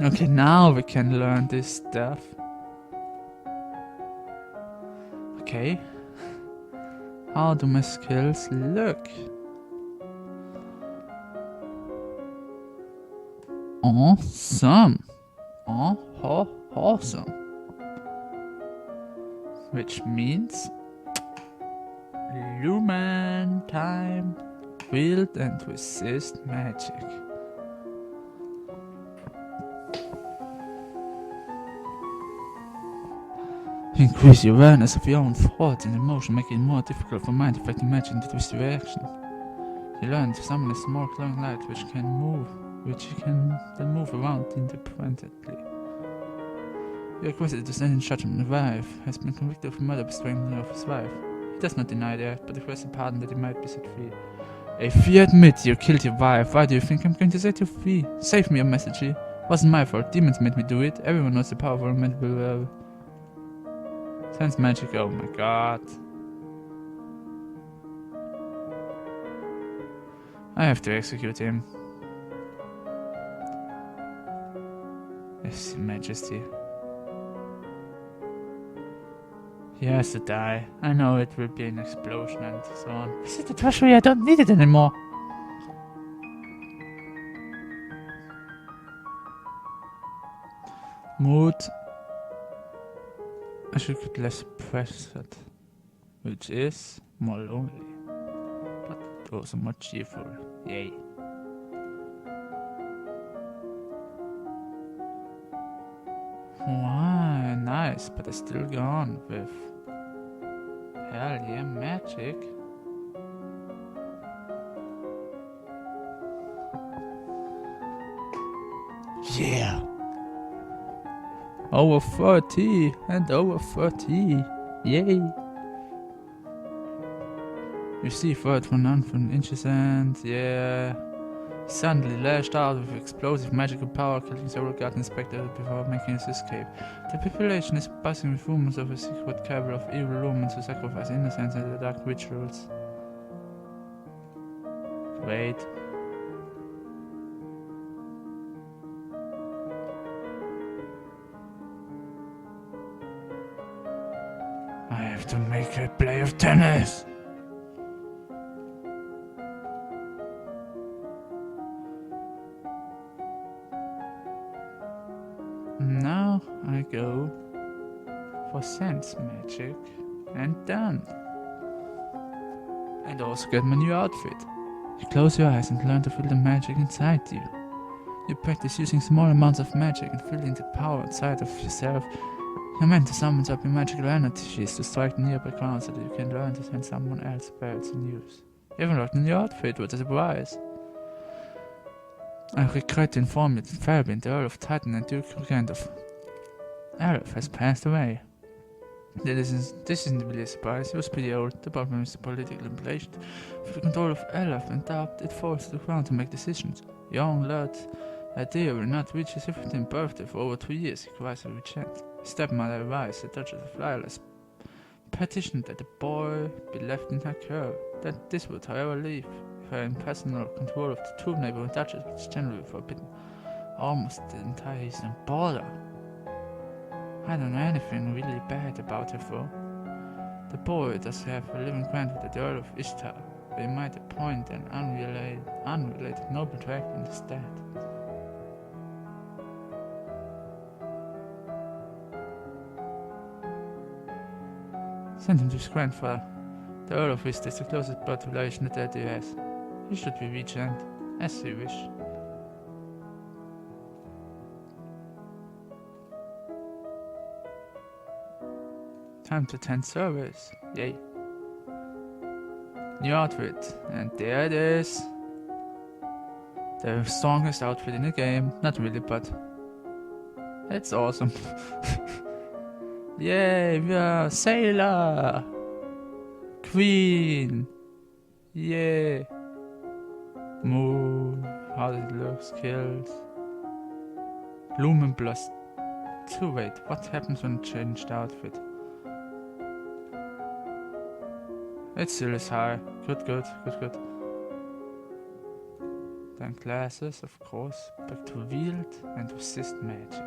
Okay, now we can learn this stuff. Okay. How do my skills look? Awesome. Awesome. Which means Lumen time. Wield and resist magic. Increase your awareness of your own thoughts and emotion, making it more difficult for mind affecting magic to twist your reaction. You learn to summon a small glowing light which you can then move around independently. Your requested to send in judgment. The wife has been convicted of murder by strangling of his wife. He does not deny the act, but requests a pardon that he might be set free. If you admit you killed your wife, why do you think I'm going to set you free? Save me, your message. Wasn't my fault. Demons made me do it. Everyone knows the powerful and mental sense magic. Oh my god. I have to execute him. His Majesty. He has to die. I know it will be an explosion and so on. Is it the treasury? I don't need it anymore. Mood. I should get less pressured, which is more lonely, but also more cheerful. Yay. Wow, nice, but I still go on with hell yeah, magic. Yeah. Over 30 and over 30. Yay. You see 31 from inches and yeah. He suddenly lashed out with explosive magical power, killing several guard inspectors before making his escape. The population is buzzing with rumors of a secret cabal of evil lumens who sacrifice innocents in the dark rituals. Great. I have to make a play of tennis. Now I go for sense magic and done. And also get my new outfit. You close your eyes and learn to feel the magic inside you. You practice using small amounts of magic and feeling the power inside of yourself. You're meant to summon up your magical energies to strike the nearby ground so that you can learn to send someone else spells in use. Even locked in your outfit, what a surprise! I regret to inform you that Fabian, the Earl of Titan and Duke Regent of Elf, has passed away. This isn't really a surprise. He was pretty old. The problem is the political implications. For the control of Elf and doubt, it falls to the ground to make decisions. Young lad Idea will not reach his 15th birthday for over 2 years. He cries a chance. His stepmother advised the Duchess of Lilas petitioned that the boy be left in her care. That this would, however, leave her in personal control of the two neighboring duchies, which is generally forbidden. Almost the entire eastern border. I don't know anything really bad about her though. The boy does have a living grandfather at the Earl of Ishtar, but he might appoint an unrelated noble to act instead. Send him to his grandfather. The Earl of Ishtar is the closest blood relation that he has. He should be regent, as you wish. Time to attend service. Yay. New outfit. And there it is. The strongest outfit in the game. Not really, but it's awesome. Yay, we are sailor. Queen. Yay. Move. How does it look? Skills. Lumen plus 2. Wait, what happens when changed outfit? It still is high. Good. Then classes, of course, back to wield and resist magic.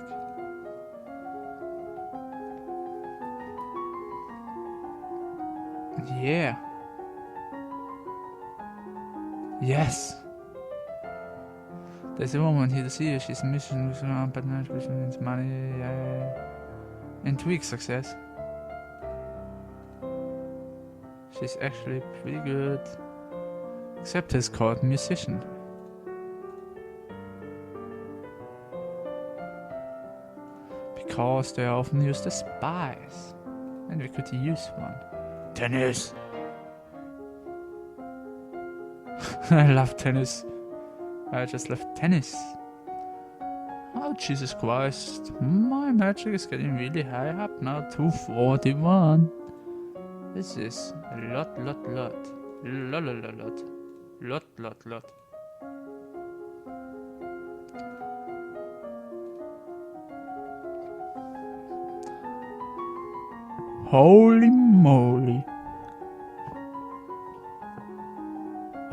Yeah. Yes. There's a woman here to see her. She's a mission with around, but not with means money. And weak success. She's actually pretty good. Except he's called musician. Because they are often used as spies. And we could use one. Tennis! I love tennis. I just love tennis. Oh, Jesus Christ. My magic is getting really high up now. 241. This is a lot. Lot. Holy moly.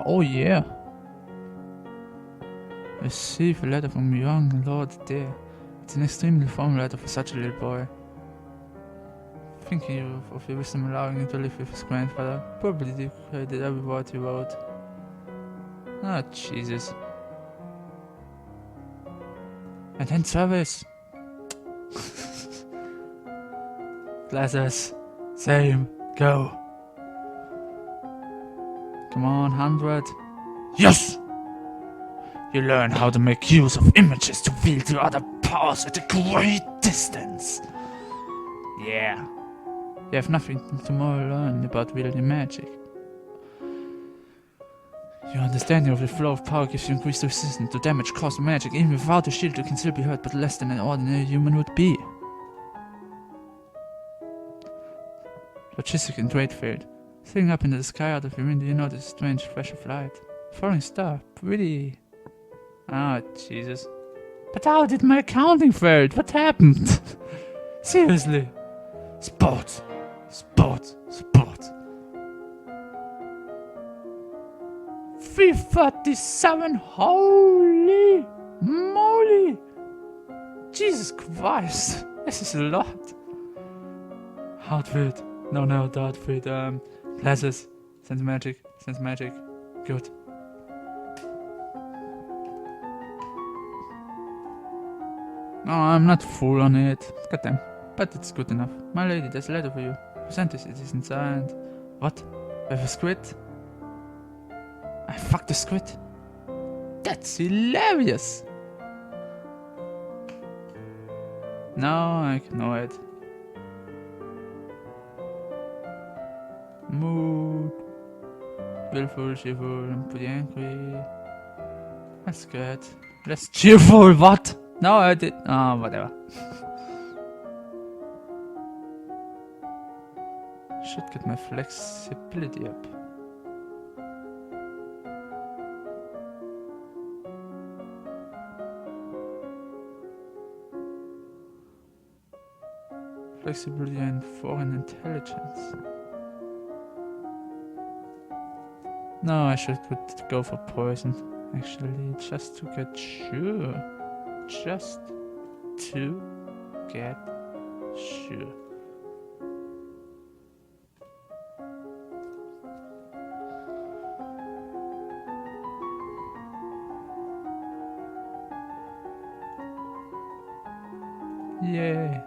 Oh yeah. Receive a letter from young Lord there. It's an extremely formal letter for such a little boy. Thinking of your wisdom allowing him to live with his grandfather. Probably declared every word he wrote. Ah, Jesus. And then service. Glasses. Same. Go. Come on, 100. Yes! You learn how to make use of images to wield your other powers at a great distance. Yeah. You have nothing to more learn about wielding magic. Your understanding of the flow of power gives you increased resistance to damage caused by magic. Even without a shield, you can still be hurt, but less than an ordinary human would be. Logistic and trade field. Sitting up in the sky out of your window, you notice a strange flash of light. Falling star. Pretty. Ah, Jesus. But how did my accounting fail? What happened? Seriously. Sport. 337. Holy moly. Jesus Christ. This is a lot. Outfit. No, the outfit. Glasses. Sense magic. Good. No, I'm not full on it. Goddamn. But it's good enough. My lady, there's a letter for you. Present this, it isn't signed. What? With a squid? I fucked the squid? That's hilarious! No, I know it. Mood. Willful, cheerful, and pretty angry. That's good. Less cheerful, what? No, I did. Oh, whatever. Should get my flexibility up. Flexibility and foreign intelligence. No, I should go for poison. Actually, just to get sure. Just to get sure. Yay.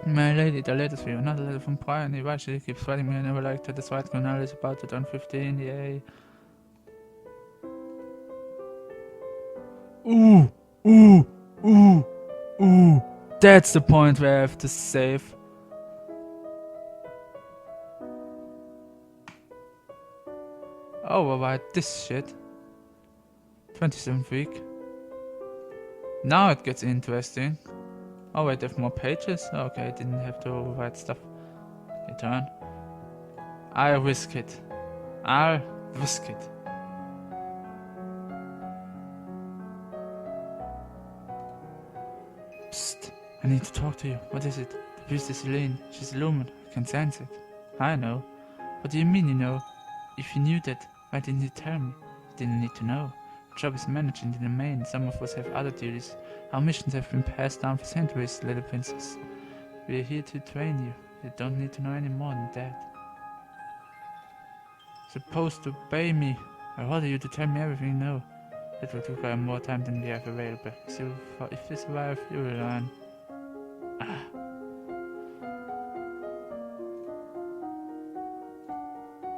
My lady, the letter for you, not a letter from Brian. He actually keeps writing me. I never liked her. That's why Cornell is about to turn 15. Yay. Ooh. That's the point where I have to save. Oh, about this shit. 27th week. Now it gets interesting. Oh wait, they have more pages? Okay, I didn't have to overwrite stuff. Return. I'll risk it. Psst, I need to talk to you. What is it? The priest is Elaine. She's illumined. I can sense it. I know. What do you mean you know? If you knew that, why didn't you tell me? Didn't need to know. Our job is managing the domain. Some of us have other duties. Our missions have been passed down for centuries, little princess. We are here to train you. You don't need to know any more than that. Supposed to obey me. I order you to tell me everything you know. It will require more time than we have available. So if you survive, you will learn.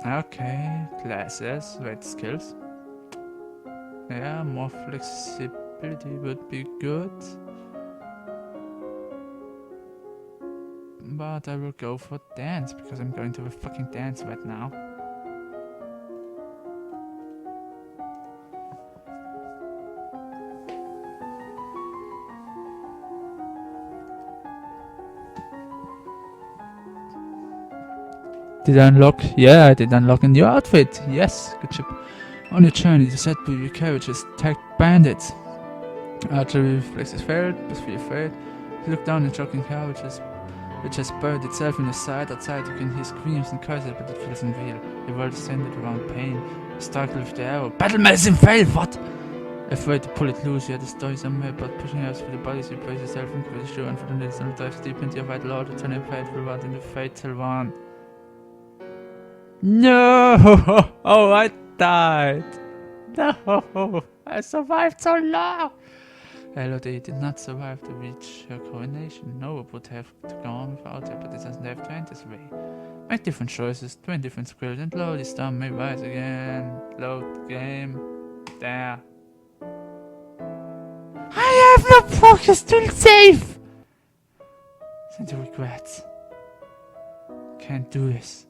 Okay, classes, wait, skills. Yeah, more flexibility would be good. But I will go for dance, because I'm going to a fucking dance right now. Did I unlock? Yeah, I did unlock a new outfit. Yes, good job. On your journey, the set with your carriages attacked bandits. Archery reflexes failed, but be afraid. You look down the jogging car, which has buried itself in the side. Outside, you can hear screams and curses, but it feels unreal. Your world is centered around pain. You struggle with the arrow. Battle medicine failed! What? Afraid to pull it loose, you had a story somewhere about pushing out through the bodies. You brace yourself and close your and for the next and dives deep into your vital order, turning faithful one into fatal one. No! Oh, I died. No! I survived so long! Elodie did not survive to reach her coronation. Noah would have gone without her, but it doesn't have to end this way. Make different choices, twin different skills, and load this down may rise again. Load game. There. I have no progress to save! Send your regrets. Can't do this.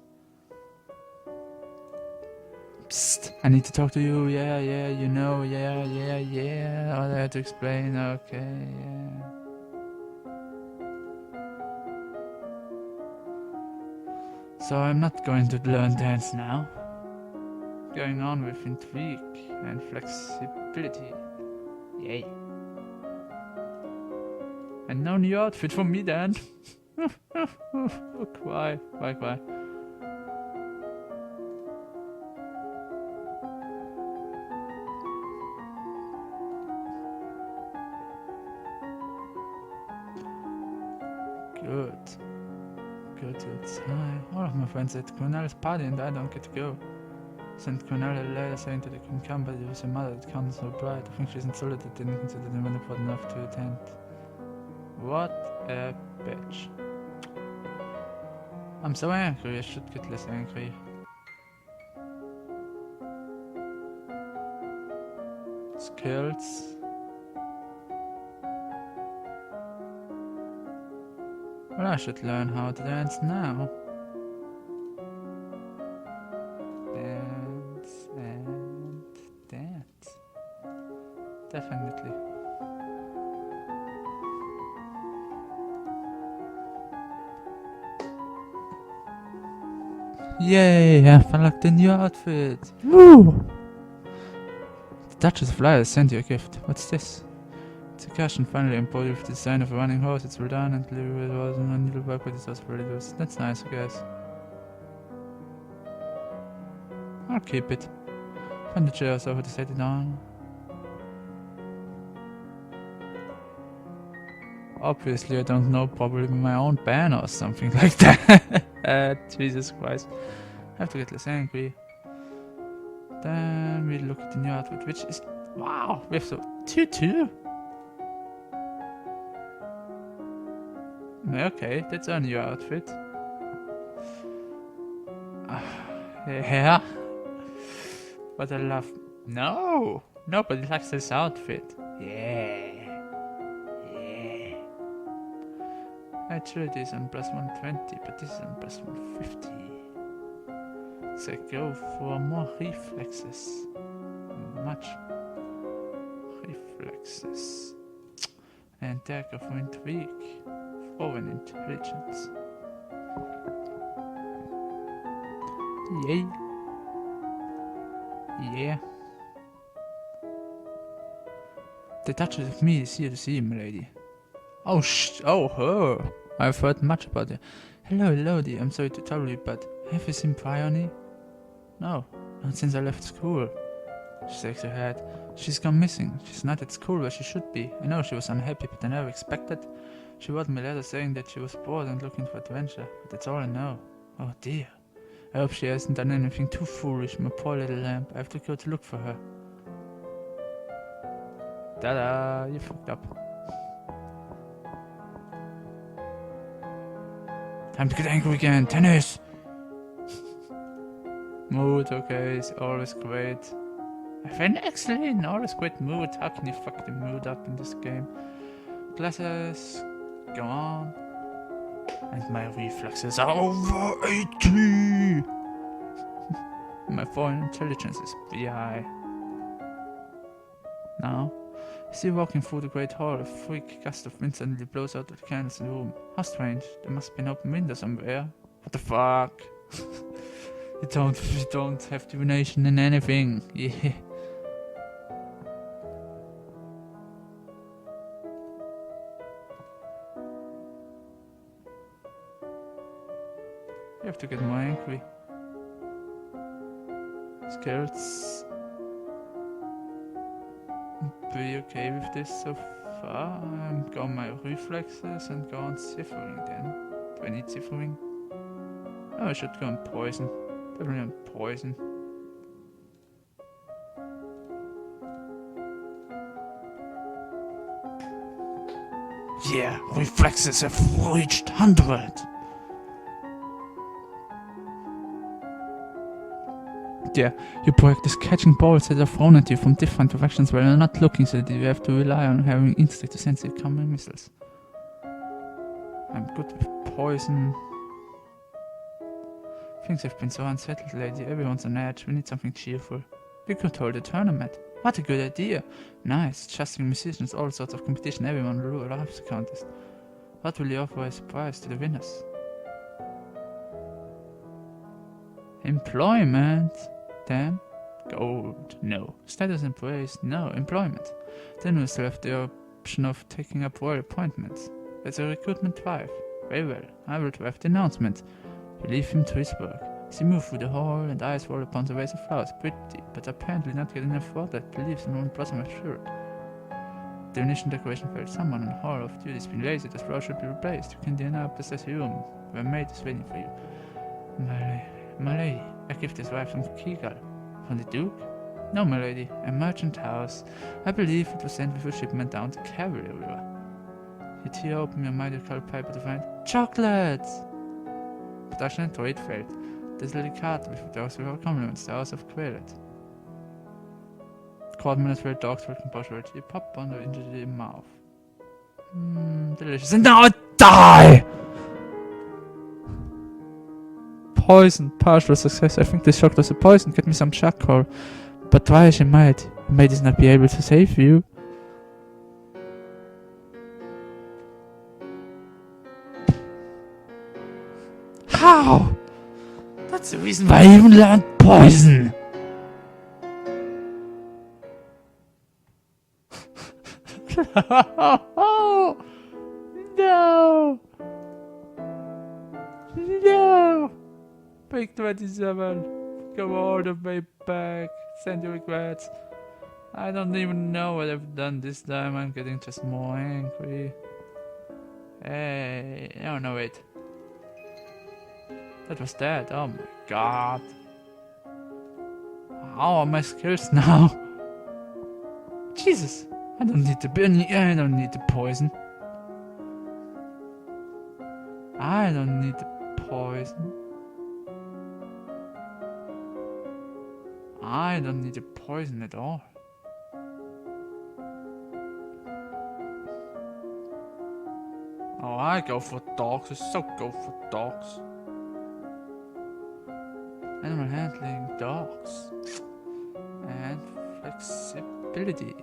Psst, I need to talk to you. Yeah, you know. Yeah. All I had to explain. Okay, yeah. So I'm not going to learn dance now. Going on with intrigue and flexibility. Yay. And no new outfit for me then. Why? Good time. All of my friends at Cornell's party and I don't get to go. Sent Cornell a letter saying that I couldn't come, but it was her mother that counted so bright. I think she's insulted that didn't consider them important enough to attend. What a bitch. I'm so angry, I should get less angry. Skills. Well, I should learn how to dance now. Dance and dance. Definitely. Yay, I've unlocked a new outfit. Woo! The Duchess of Liars sent you a gift. What's this? It's a cushion finally embodied with the design of a running horse. It's well done and delivered was an unusual work with this pretty loose. That's nice, I guess. I'll keep it. Find the chairs over to set it on. Obviously, I don't know, probably my own banner or something like that. Jesus Christ. I have to get less angry. Then we look at the new outfit, which is... Wow! We have so... Tutu! Okay, that's a new outfit. Yeah. But I love... No! Nobody likes this outfit. Yeah. Actually, this is on plus 120, but this is on plus 150. So I go for more reflexes. Much reflexes. And there go for intrigue. For an intelligence. Yay. Yeah. The Duchess of me is here to see you, my lady. Oh, her. I've heard much about her. Hello, Elodie. I'm sorry to trouble you, but have you seen Bryony? No, not since I left school. She shakes her head. She's gone missing. She's not at school where she should be. I know she was unhappy, but I never expected. She wrote me a letter saying that she was bored and looking for adventure, but that's all I know. Oh dear. I hope she hasn't done anything too foolish, my poor little lamb. I have to go to look for her. Ta-da! You fucked up. Time to get angry again. Tennis! Mood, okay, is always great. I have an excellent, always great mood. How can you fuck the mood up in this game? Glasses, go on. And my reflexes are over 80! My foreign intelligence is pretty high. Now, I see walking through the great hall, a freak gust of wind suddenly blows out the candles in the room. How strange, there must be an open window somewhere. What the fuck? You don't have divination in anything. Yeah. You have to get more angry. Skills. Pretty okay with this so far. I'm got my reflexes and go on ciphering then. Do I need ciphering? Oh, I should go on poison. Definitely on poison. Yeah, reflexes have reached 100. Yeah, you practice catching balls that are thrown at you from different directions while you're not looking, so that you have to rely on having instinct to sense incoming missiles. I'm good with poison. Things have been so unsettled lately, everyone's on edge, we need something cheerful. We could hold a tournament. What a good idea! Nice, justing musicians, all sorts of competition, everyone loves the contest. What will you offer as a prize to the winners? Employment! Damn. Gold, no. Status and praise, no. Employment. Then we still have the option of taking up royal appointments. That's a recruitment drive. Very well, I will draft the announcement. We leave him to his work. As he moves through the hall and eyes roll upon the vase of flowers, pretty, but apparently not getting enough water that believes in one blossom assured. Divination decoration failed. Someone in the Hall of Duty has been lazy. This flower should be replaced. You can now possess your room. Where a maid is waiting for you. My lady, a gift is arrived from Kigal. From the Duke? No, my lady, a merchant house. I believe it was sent with a shipment down the Cavalier River. You tear open your mighty colored paper to find chocolates! Production and trade failed. This little cart with dogs without compliments, the house of Qualet. Court minutes where dogs were compulsory. You pop one into the mouth. Delicious. And now I die! Poison, partial success. I think this shock was a poison. Get me some charcoal. But try as you might, you may not be able to save you. How? That's the reason why I even learned poison. No! No! Pick 27. Go all the way back. Send your regrets. I don't even know what I've done this time. I'm getting just more angry. Hey, oh no, wait. That was that. Oh my god. How are my skills now? Jesus. I don't need the poison. I don't need the poison. I don't need the poison at all. Oh, I go for dogs. I so go for dogs. Animal handling, dogs. And flexibility.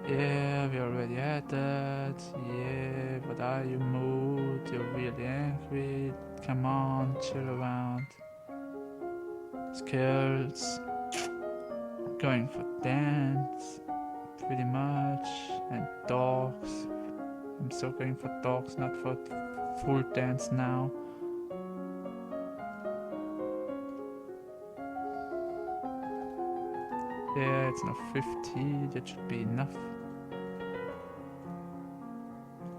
Yeah, we already had that. Yeah, what are you mood? You're really angry. Come on, chill around. Skills. Going for dance. Pretty much. And dogs. I'm so going for dogs, not for full dance now. Yeah, it's now 50. That should be enough.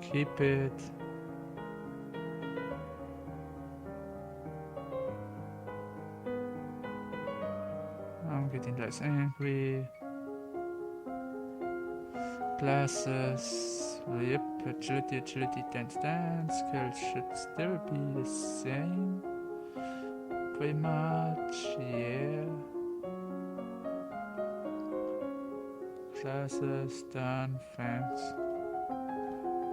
Keep it. I'm getting less angry. Glasses. Yep, agility, dance. Skills should still be the same. Pretty much, yeah. Glasses, done, thanks.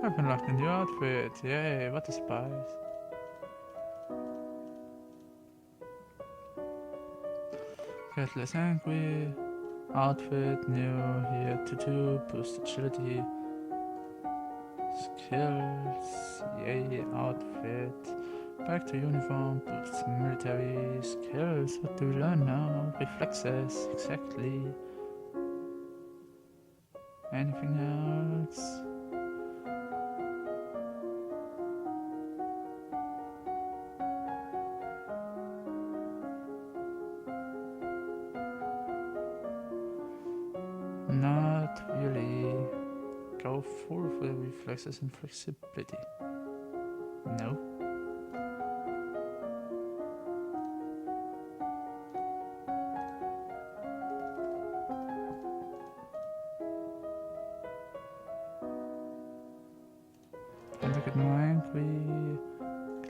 I've unlocked a new outfit. Yay, what a surprise. Get less angry. Outfit, new, here, tutu, boost agility. Skills, yay, outfit. Back to uniform, boost military. Skills, what do we learn now? Reflexes, exactly. Anything else? Not really. Go full for the reflexes and flexibility. No. Don't get more angry.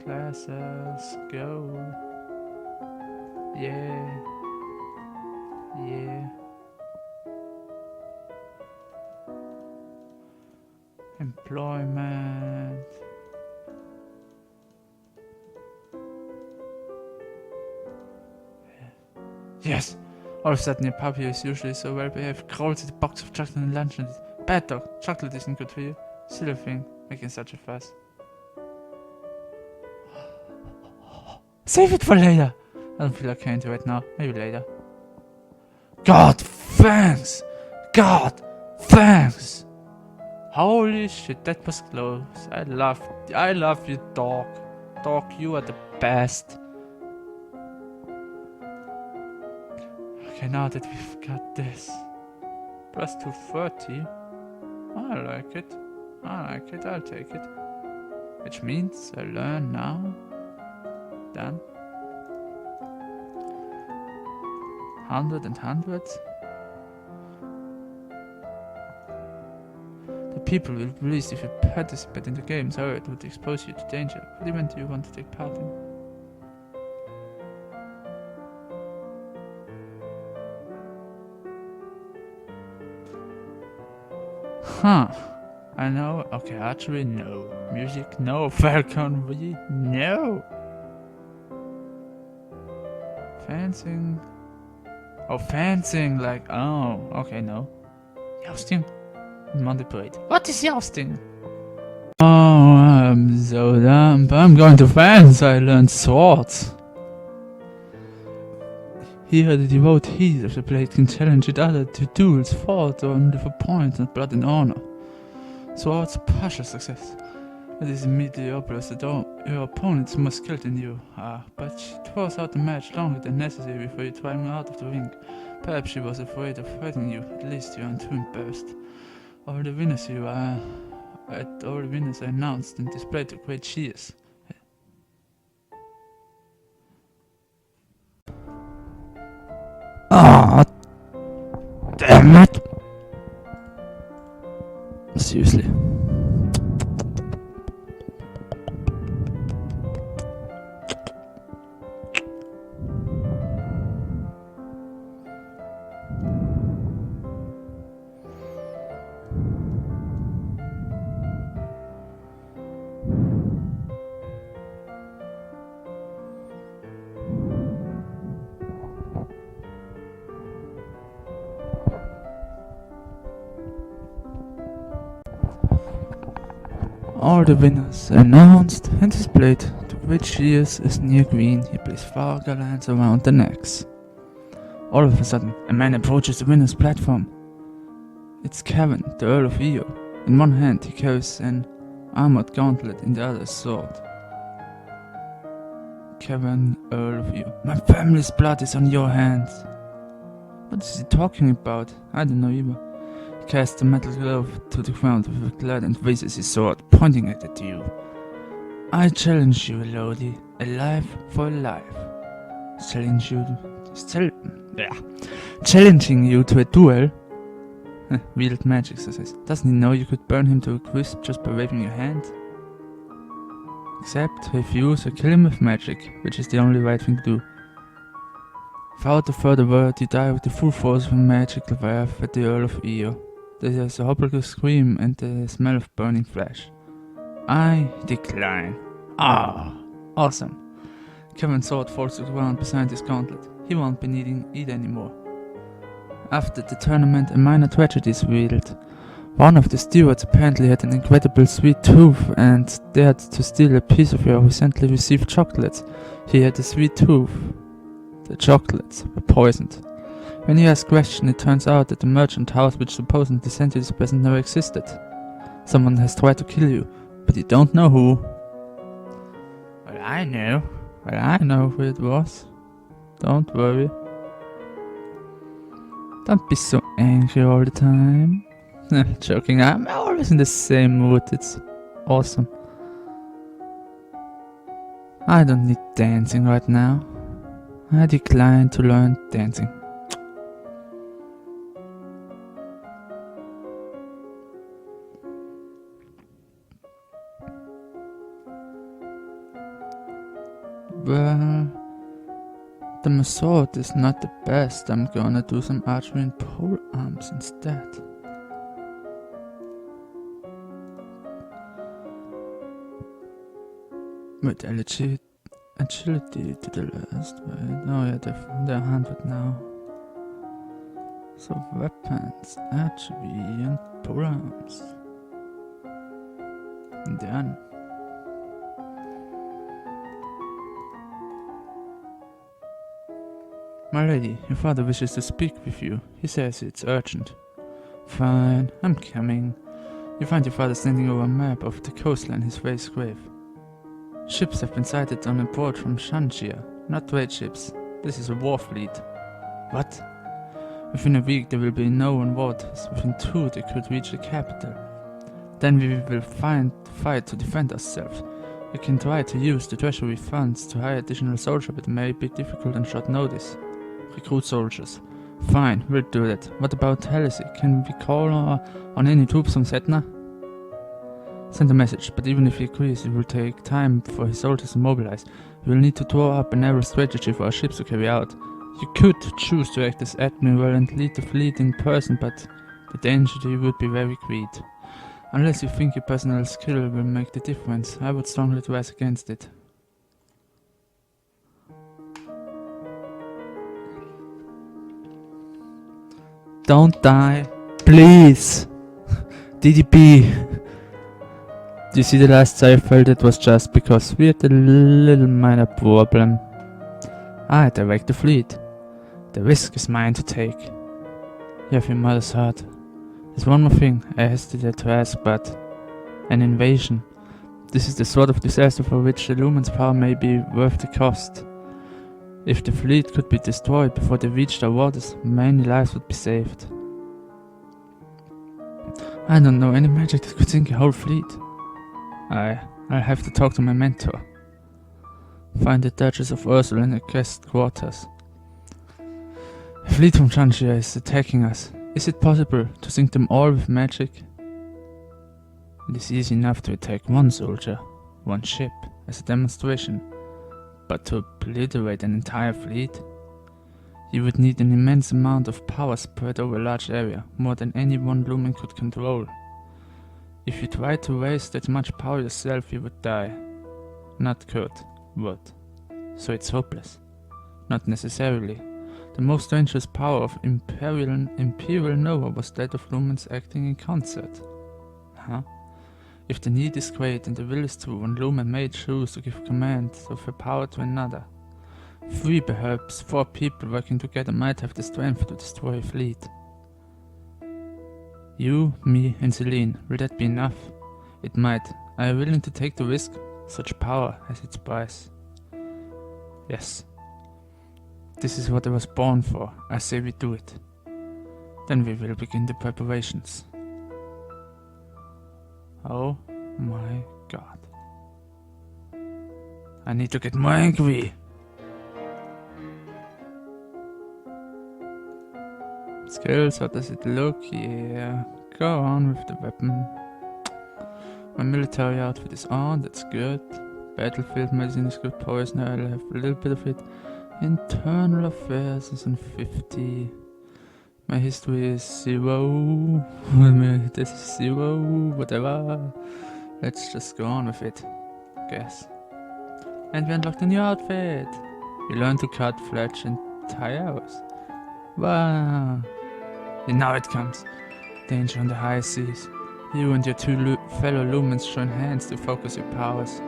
Classes, go. Yeah. Yeah. Employment. Yes! All of a sudden, your puppy is usually so well behaved, crawls at the box of chocolate and lunch and bad dog, chocolate isn't good for you. Silly thing, making such a fuss. Save it for later! I don't feel like caring to right now, maybe later. God, thanks! God, thanks! Holy shit, that was close. I love you, dog. Dog, you are the best. Okay, now that we've got this. Plus 230. I like it. I'll take it. Which means I learn now. Done. 100 and 100. The people will be released if you participate in the games, however it would expose you to danger. What event do you want to take part in? Huh. I know. Okay, archery, no. Music, no. Falconry, no. Fencing. Oh, fencing, like, oh, okay, no. Jousting? Monday parade. What is jousting? Oh, I'm so dumb. I'm going to fence. I learned swords. Here, the devotees of the blade can challenge each other to duels fought only for points, not blood and honor. Swords, partial success. It is immediately obvious that your opponent is more skilled than you are, but she throws out the match longer than necessary before you drive her out of the ring. Perhaps she was afraid of hurting you, at least you aren't too embarrassed. All the winners are announced and displayed to great cheers. Ah, damn it! Seriously. All the winners announced and displayed to great cheers as near green he plays Farga lands around the necks. All of a sudden, a man approaches the winner's platform. It's Kevin, the Earl of Eo. In one hand he carries an armored gauntlet, in the other a sword. Kevin, Earl of Eo. My family's blood is on your hands. What is he talking about? I don't know either. He casts the metal glove to the ground with a glad and raises his sword, pointing it at you. I challenge you, Elodie, a life for a life. Challenging you to a duel. Wield magic, so says. Doesn't he know you could burn him to a crisp just by waving your hand? Except refuse or kill him with magic, which is the only right thing to do. Without a further word, you die with the full force of a magical wrath at the Earl of Eo. There is a horrible scream and the smell of burning flesh. I decline. Awesome. Kevin's sword falls to the ground beside his gauntlet. He won't be needing it anymore. After the tournament, a minor tragedy is revealed. One of the stewards apparently had an incredible sweet tooth and dared to steal a piece of your recently received chocolates. He had a sweet tooth. The chocolates were poisoned. When you ask questions, it turns out that the merchant house which supposedly sent you this present never existed. Someone has tried to kill you, but you don't know who. Well, I know who it was. Don't worry. Don't be so angry all the time. Joking, I'm always in the same mood, it's awesome. I don't need dancing right now. I decline to learn dancing. Well, the sword is not the best. I'm gonna do some archery and pole arms instead. With agility to the last, right? Oh yeah, they're 100 now. So weapons, archery and pole arms. And done. My lady, your father wishes to speak with you. He says it's urgent. Fine, I'm coming. You find your father standing over a map of the coastline, his face grave. Ships have been sighted on a port from Shanxia, not trade ships. This is a war fleet. What? Within a week there will be no on waters. Within 2 they could reach the capital. Then we will fight to defend ourselves. You can try to use the treasury funds to hire additional soldiers, but it may be difficult on short notice. Recruit soldiers. Fine, we'll do that. What about Heresy? Can we call on any troops from Setna? Send a message, but even if he agrees, it will take time for his soldiers to mobilize. We will need to draw up a naval strategy for our ships to carry out. You could choose to act as admiral and lead the fleet in person, but the danger to you would be very great. Unless you think your personal skill will make the difference, I would strongly advise against it. Don't die, please! DDP! You see, the last I felt it was just because we had a little minor problem. I direct the fleet. The risk is mine to take. You have your mother's heart. There's one more thing I hesitate to ask, but an invasion. This is the sort of disaster for which the Lumen's power may be worth the cost. If the fleet could be destroyed before they reached our waters, many lives would be saved. I don't know any magic that could sink a whole fleet. I'll have to talk to my mentor. Find the Duchess of Ursula in her guest quarters. A fleet from Shanxia is attacking us. Is it possible to sink them all with magic? It is easy enough to attack one soldier, one ship, as a demonstration, but to obliterate an entire fleet? You would need an immense amount of power spread over a large area, more than any one lumen could control. If you tried to waste that much power yourself, you would die. Not Kurt would. So it's hopeless. Not necessarily. The most dangerous power of Imperial Nova was that of lumens acting in concert. Huh? If the need is great and the will is true, one lumen may choose to give command of her power to another. 3, perhaps 4 people working together might have the strength to destroy a fleet. You, me, and Celine, will that be enough? It might. Are you willing to take the risk? Such power has its price. Yes. This is what I was born for. I say we do it. Then we will begin the preparations. Oh my god. I need to get more angry. Skills, how does it look? Yeah, go on with the weapon. My military outfit is on, that's good. Battlefield medicine is good. Poison, I'll have a little bit of it. Internal affairs is on 50. My history is 0. This is 0, whatever. Let's just go on with it, guess. And we unlocked a new outfit. We learned to cut, fletch and tie arrows. Wow. And now it comes. Danger on the high seas. You and your two fellow lumens join hands to focus your powers.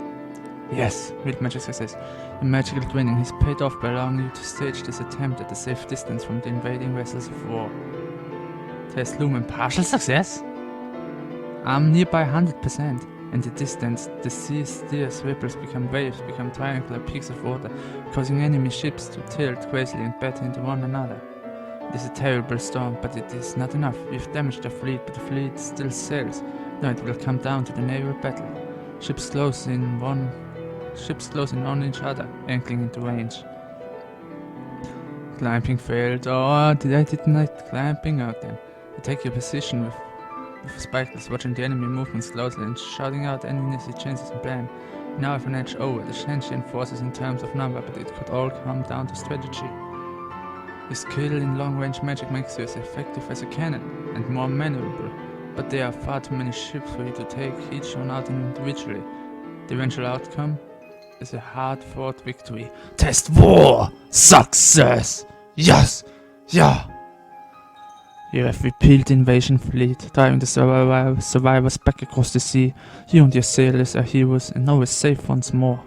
Yes, real magic success. Your magical training has paid off by allowing you to stage this attempt at a safe distance from the invading vessels of war. Test lumen partial success? I'm nearby 100%. In the distance, the sea steers, ripples become waves, become triangular peaks of water, causing enemy ships to tilt crazily and batter into one another. It is a terrible storm, but it is not enough. We've damaged the fleet, but the fleet still sails. Now it will come down to the naval battle. Ships close in on each other, angling into range. Climbing failed. Oh, did not climbing out then. You take your position with spikes, watching the enemy movements closely and shouting out any necessary changes in plan. Now I've an edge over the sentient forces in terms of number, but it could all come down to strategy. Your skill in long-range magic makes you as effective as a cannon, and more maneuverable, but there are far too many ships for you to take each one out individually. The eventual outcome is a hard-fought victory. Test war! Success! Yes! Yeah! You have repelled the invasion fleet, driving the survivors back across the sea. You and your sailors are heroes, and now we're safe once more.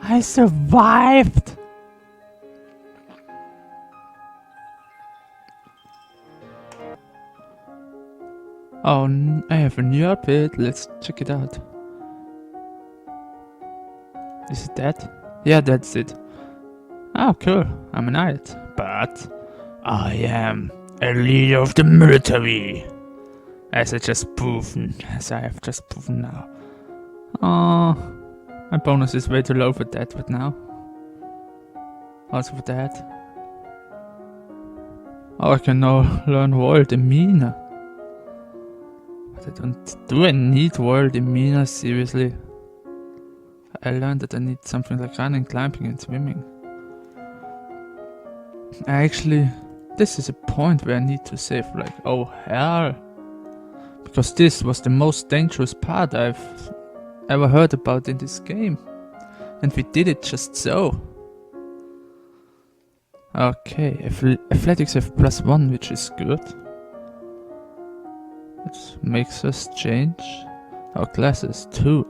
I survived! Oh, I have a new outfit. Let's check it out. Is it that? Yeah, that's it. Oh, cool. I'm an knight. But I am a leader of the military. As I have just proven now. Oh, my bonus is way too low for that right now. Also for that. Oh, I can now learn royal demeanor. Do I need royal demeanor? Seriously? I learned that I need something like running, climbing and swimming. This is a point where I need to save, like, oh hell. Because this was the most dangerous part I've ever heard about in this game. And we did it just so. Okay, athletics have +1, which is good. Which makes us change our classes to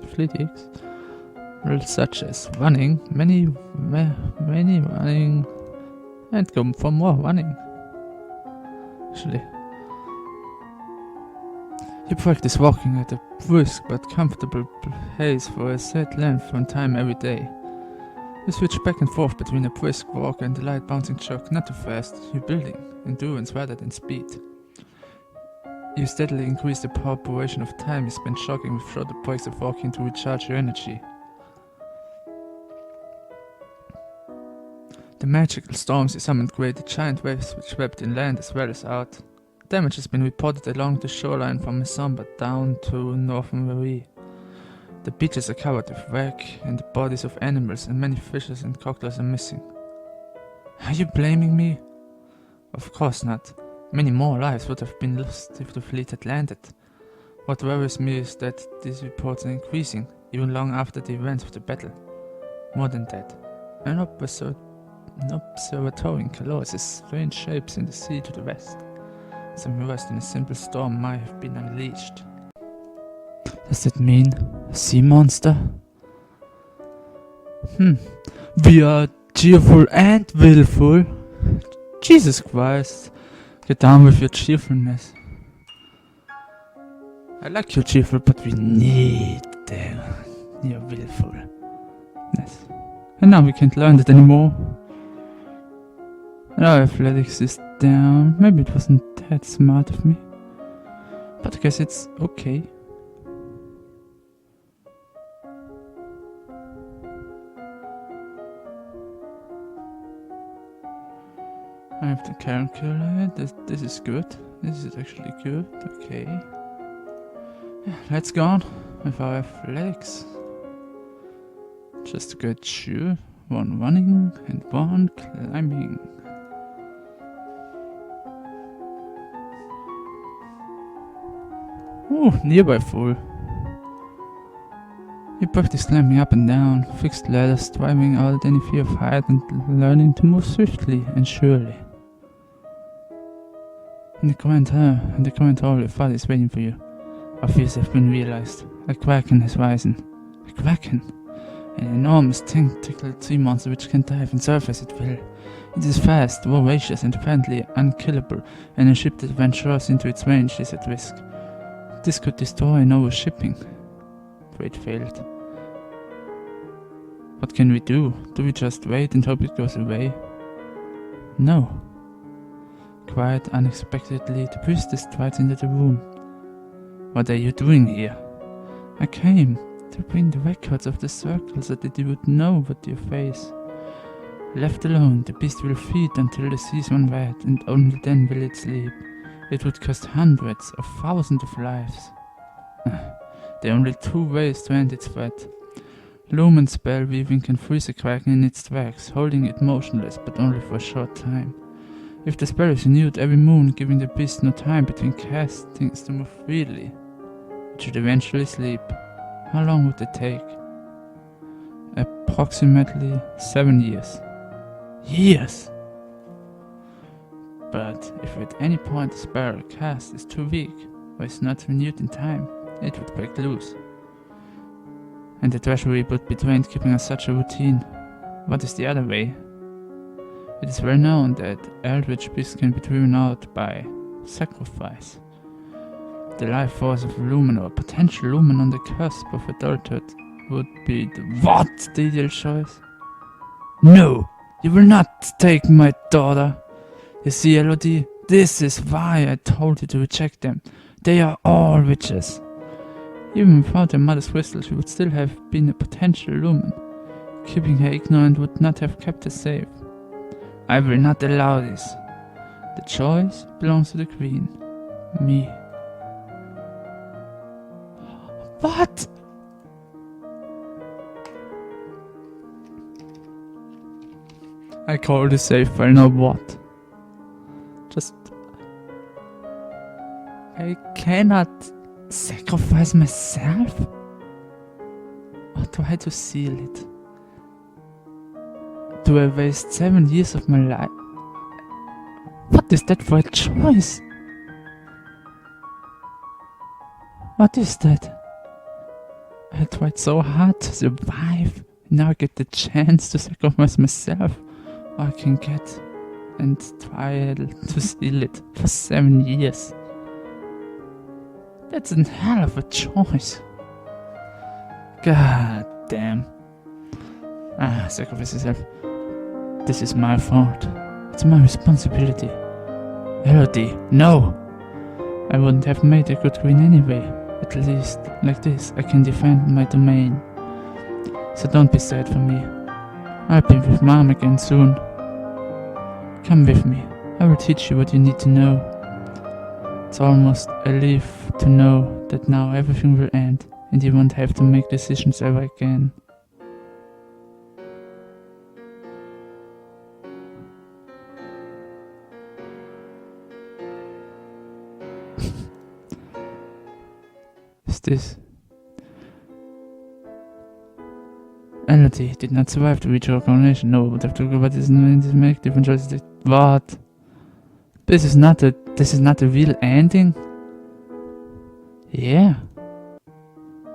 athletics, such as running, many running, and go for more running. Actually, you practice walking at a brisk but comfortable pace for a set length of time every day. You switch back and forth between a brisk walk and a light bouncing jog, not too fast. You're building endurance rather than speed. You steadily increase the proportion of time you spend jogging with shorter breaks of walking to recharge your energy. The magical storms you summoned created giant waves which swept inland as well as out. Damage has been reported along the shoreline from Mesomba down to northern Marie. The beaches are covered with wreck and the bodies of animals, and many fishes and cockles are missing. Are you blaming me? Of course not. Many more lives would have been lost if the fleet had landed. What worries me is that these reports are increasing, even long after the events of the battle. More than that, an observatory in Calor sees strange shapes in the sea to the west. Some worse than a simple storm might have been unleashed. Does that mean a sea monster? We are cheerful and willful. Jesus Christ. Get down with your cheerfulness. I like your cheerful, but we need your willfulness. And now we can't learn it anymore. And our athletics is down. Maybe it wasn't that smart of me. But I guess it's okay. I have to calculate. This is good. This is actually good. Okay. Let's go on with our athletics. Just to get sure. 1 running and 1 climbing. Oh, nearby full. You practice climbing up and down, fixed ladders, driving out any fear of height and learning to move swiftly and surely. In the current hall, your father is waiting for you. Our fears have been realized. A kraken has risen. A kraken? An enormous tentacled sea monster which can dive and surf as it will. It is fast, voracious and apparently unkillable, and a ship that ventures into its range is at risk. This could destroy Nova's shipping. It failed. What can we do? Do we just wait and hope it goes away? No. Quite unexpectedly, the priestess strides into the room. What are you doing here? I came to bring the records of the circle so that you would know what you face. Left alone, the beast will feed until the seas run red, and only then will it sleep. It would cost hundreds of thousands of lives. There are only 2 ways to end its threat. Lumen spell weaving can freeze a kraken in its tracks, holding it motionless, but only for a short time. If the spell is renewed every moon, giving the beast no time between castings to move freely, it should eventually sleep. How long would it take? Approximately 7 years. Years! But if at any point the spell or cast is too weak, or is not renewed in time, it would break loose. And the treasury would be drained keeping us such a routine. What is the other way? It is well known that eldritch beasts can be driven out by sacrifice. The life force of a lumen or potential lumen on the cusp of adulthood would be the ideal choice? No! You will not take my daughter! You see, Elodie, this is why I told you to reject them. They are all witches. Even without her mother's crystal, she would still have been a potential lumen. Keeping her ignorant would not have kept her safe. I will not allow this. The choice belongs to the queen. Me. What? I call this safe, I know what. Just... I cannot sacrifice myself? Or try to seal it? Do I waste 7 years of my life? What is that for a choice? What is that? I tried so hard to survive. Now I get the chance to sacrifice myself. Or I can get and try to seal it for 7 years. That's a hell of a choice. God damn. Sacrifice yourself. This is my fault. It's my responsibility. Elodie, no! I wouldn't have made a good queen anyway. At least, like this, I can defend my domain. So don't be sad for me. I'll be with Mom again soon. Come with me. I will teach you what you need to know. It's almost a relief to know that now everything will end, and you won't have to make decisions ever again. Is this? Elodie did not survive to reach her coronation. No, but after what is to make different choices. What? This is not a real ending? Yeah.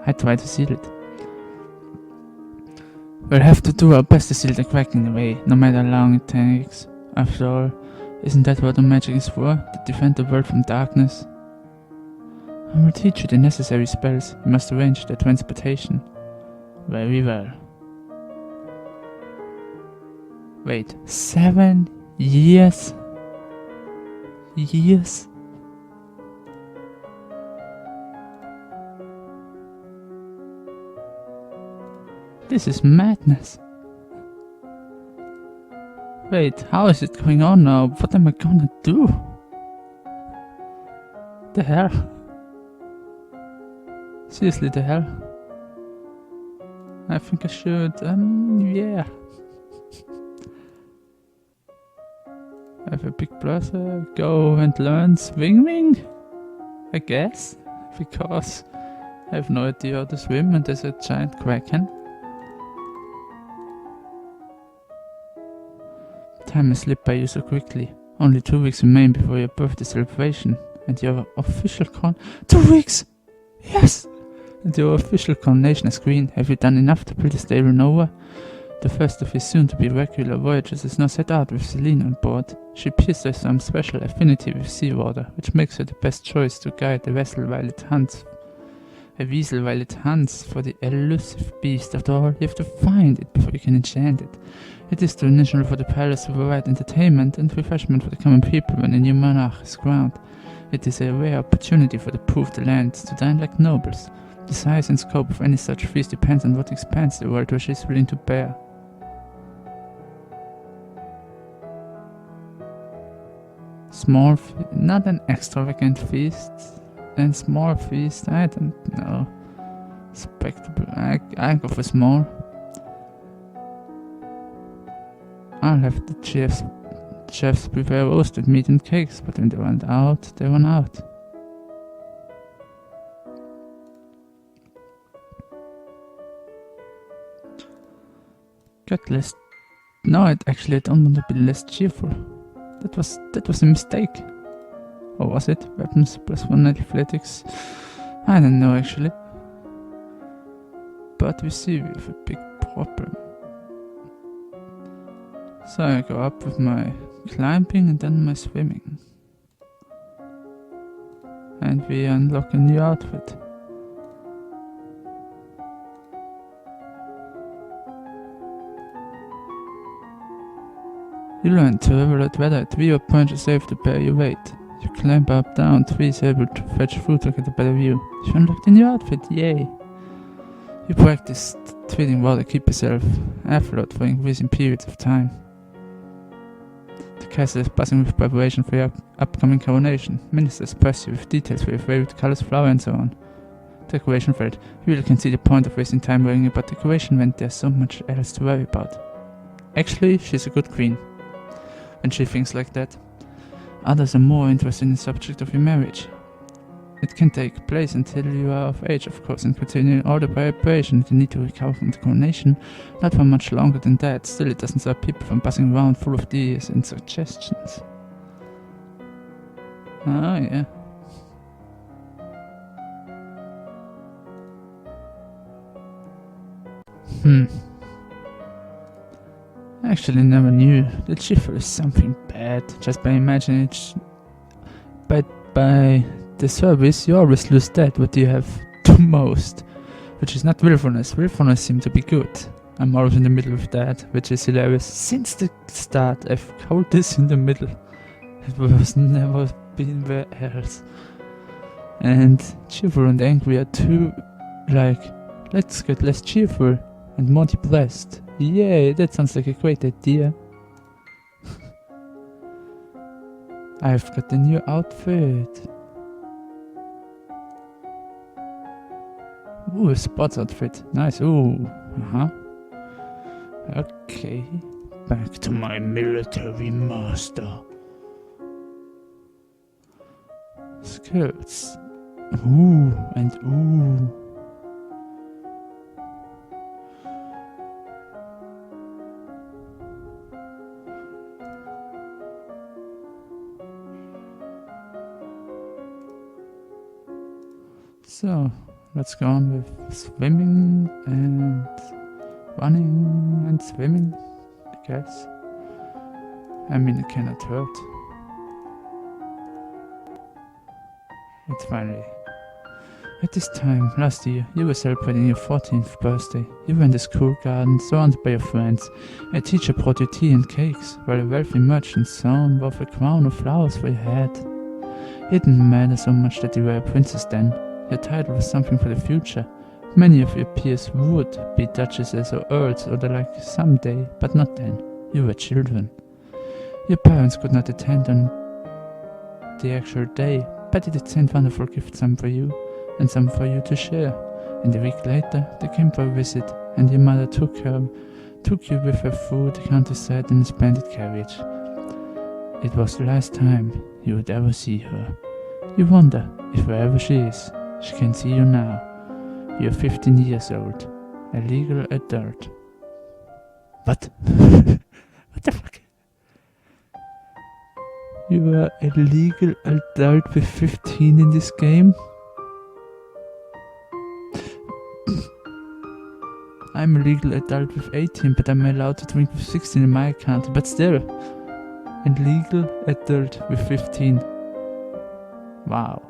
I try to seal it. We'll have to do our best to seal the kraken away, no matter how long it takes. After all, isn't that what the magic is for? To defend the world from darkness? I will teach you the necessary spells. You must arrange their transportation. Very well. Wait, 7 years? Years? This is madness. Wait, how is it going on now? What am I gonna do? The hell? Seriously, the hell? I think I should, yeah. I have a big brother, go and learn swimming? I guess, because I have no idea how to swim and there's a giant kraken. Time has slipped by you so quickly. Only 2 weeks remain before your birthday celebration and your official 2 weeks! Yes! And your official coronation as queen. Have you done enough to build a stable Nova? The first of his soon-to-be regular voyages is now set out with Celine on board. She appears to have some special affinity with seawater, which makes her the best choice to guide the vessel while it hunts. A weasel while it hunts for the elusive beast. After all, you have to find it before you can enchant it. It is too unusual for the palace to provide entertainment and refreshment for the common people when a new monarch is crowned. It is a rare opportunity for the poor of the land to dine like nobles. The size and scope of any such feast depends on what expands the world which is willing to bear. Small not an extravagant feast. And small feast, I don't know. Respectable. I go for small. I'll have the chefs prepare roasted meat and cakes, but when they run out, they run out. Get less. No, I don't want to be less cheerful. That was a mistake. Or was it? Weapons plus 1 athletics? I don't know actually. But we see we have a big problem. So I go up with my climbing and then my swimming. And we unlock a new outfit. You learn to evaluate whether a tree or branch is safe to bear your weight. You climb up, down, trees able to fetch fruit to get a better view. You unlock the new outfit, yay! You practice treating water, keep yourself afloat for increasing periods of time. The castle is buzzing with preparation for your upcoming coronation. Ministers press you with details for your favorite colors, flower and so on. Decoration failed. You really can see the point of wasting time worrying about decoration when there's so much else to worry about. Actually, she's a good queen. When she thinks like that. Others are more interested in the subject of your marriage. It can take place until you are of age, of course, and continuing all the preparations you need to recover from the coronation. Not for much longer than that. Still, it doesn't stop people from buzzing around full of ideas and suggestions. Oh, yeah. I actually never knew that Schiffer is something bad, just by imagining it. But by the service, you always lose that what you have the most, which is not willfulness. Willfulness seems to be good. I'm always in the middle of that, which is hilarious. Since the start, I've called this in the middle. It was never been where else. And cheerful and angry are two, let's get less cheerful and more depressed. Yay, that sounds like a great idea. I've got a new outfit. Ooh, a sports outfit. Nice. Ooh, Okay, back to my military master. Skills. Ooh, and ooh. So, let's go on with swimming and running and swimming, I guess. I mean, it cannot hurt. It's finally At this time, last year, you were celebrating your 14th birthday. You were in the school garden, surrounded by your friends. A teacher brought you tea and cakes, while a wealthy merchant's son wove a crown of flowers for your head. It didn't matter so much that you were a princess then. Your title was something for the future. Many of your peers would be duchesses or earls or the like someday, but not then. You were children. Your parents could not attend on the actual day, but they did send wonderful gifts, some for you and some for you to share. And a week later, they came for a visit, and your mother took you with her through the countryside in a splendid carriage. It was the last time you would ever see her. You wonder if wherever she is, she can see you now. You're 15 years old, a legal adult. What? What the fuck? You are a legal adult with 15 in this game? I'm a legal adult with 18, but I'm allowed to drink with 16 in my country. But still, a legal adult with 15. Wow.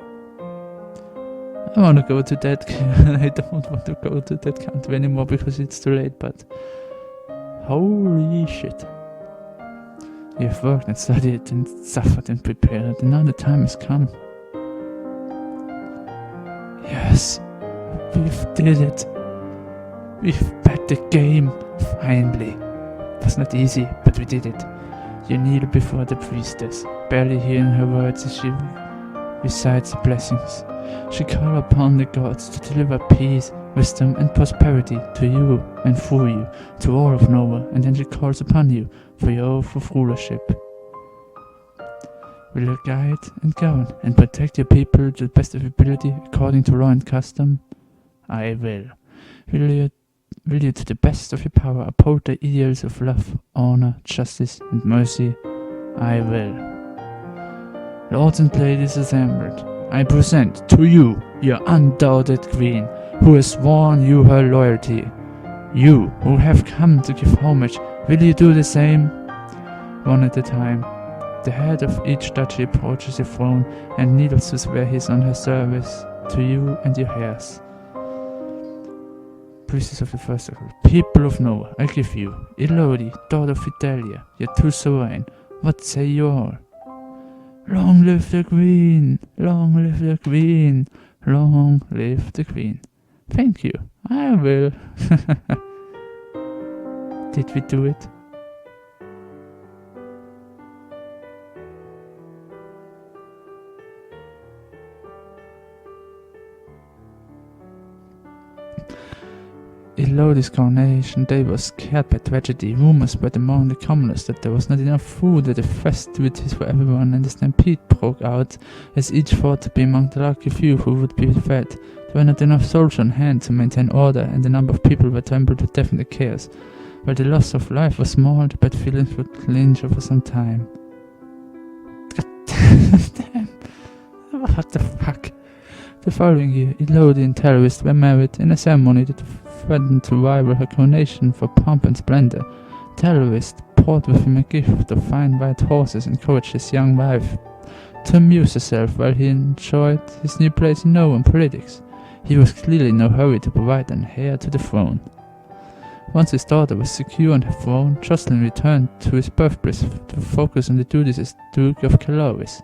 I want to go to that. I don't want to go to that country anymore because it's too late, but holy shit. You've worked and studied and suffered and prepared, and now the time has come. Yes, we've did it. We've bet the game, finally. It was not easy, but we did it. You kneel before the priestess, barely hearing her words as she recites the blessings. She calls upon the gods to deliver peace, wisdom, and prosperity to you and through you, to all of Nova, and then she calls upon you for your oath of rulership. Will you guide and govern and protect your people to the best of your ability according to law and custom? I will. Will you to the best of your power uphold the ideals of love, honor, justice, and mercy? I will. Lords and ladies assembled, I present to you your undoubted queen, who has sworn you her loyalty. You, who have come to give homage, will you do the same? One at a time, the head of each duchy approaches your throne and kneels to swear his on her service to you and your heirs. Priestess of the first circle, people of Noah, I give you, Elodie, daughter of Fidelia, your true sovereign. What say you all? Long live the queen! Long live the queen! Long live the queen! Thank you, I will. Did we do it? Elodie's coronation day was scared by tragedy. Rumors spread among the commoners that there was not enough food at the festivities for everyone, and a stampede broke out as each thought to be among the lucky few who would be fed. There were not enough soldiers on hand to maintain order, and the number of people were trampled to death in the chaos. While the loss of life was small, the bad feelings would linger for some time. God damn. What the fuck? The following year, Elodie and terrorists were married in a ceremony that threatened to rival her coronation for pomp and splendor. Terrorist brought with him a gift of fine white horses and encouraged his young wife to amuse herself while he enjoyed his new place in Novan politics. He was clearly in no hurry to provide an heir to the throne. Once his daughter was secure on her throne, Jocelyn returned to his birthplace to focus on the duties as Duke of Caloris.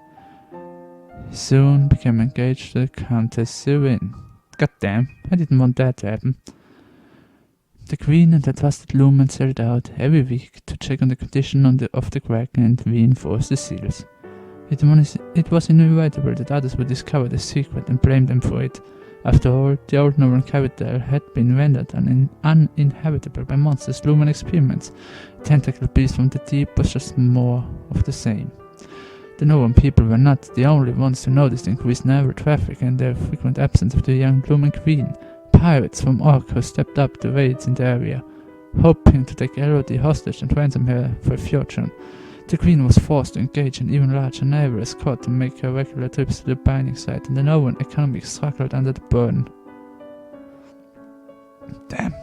He soon became engaged to Countess ueen. God damn, I didn't want that to happen. The queen and her trusted Lumen sailed out every week to check on the condition of the Kraken and reinforce the seals. It was inevitable that others would discover the secret and blame them for it. After all, the old Novan capital had been rendered uninhabitable by monsters' Lumen experiments. A tentacled beast from the deep was just more of the same. The Novan people were not the only ones to notice the increased naval traffic and the frequent absence of the young Lumen queen. Pirates from Orko stepped up to raids in the area, hoping to take Elodie hostage and ransom her for a fortune. The queen was forced to engage in even larger naval escort to make her regular trips to the binding site, and the Novan economy struggled under the burden. Damn.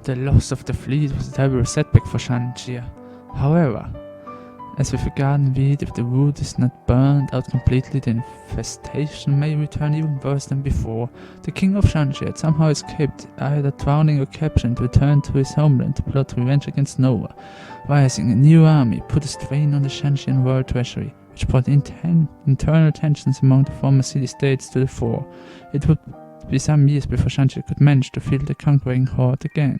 The loss of the fleet was a terrible setback for Shanjia. However, As with a garden weed, if the wood is not burned out completely, the infestation may return even worse than before. The king of Shanxi had somehow escaped, either drowning or captured, returned to his homeland to plot revenge against Noah. Rising a new army put a strain on the Shanxian world treasury, which brought internal tensions among the former city-states to the fore. It would be some years before Shanxi could manage to field the conquering horde again.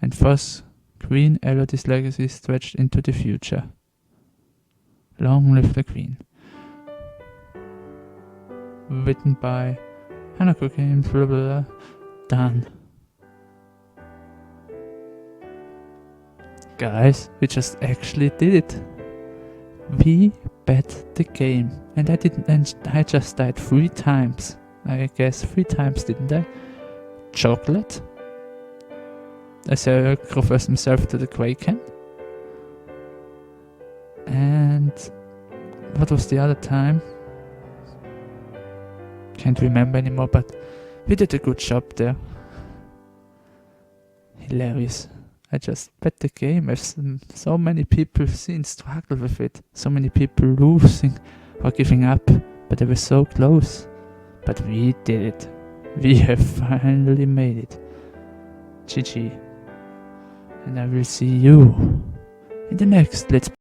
And thus, Queen Elodie's legacy stretched into the future. Long live the Queen. Written by Hanako Games, blah blah blah. Done. Guys, we just actually did it. We bet the game. And I just died 3 times. I guess 3 times, didn't I? Chocolate. I sacrificed myself to the Kraken. And what was the other time? Can't remember anymore, but we did a good job there. Hilarious. I just bet the game. I've seen so many people struggle with it. So many people losing or giving up, but they were so close. But we did it. We have finally made it. GG. And I will see you in the next Let's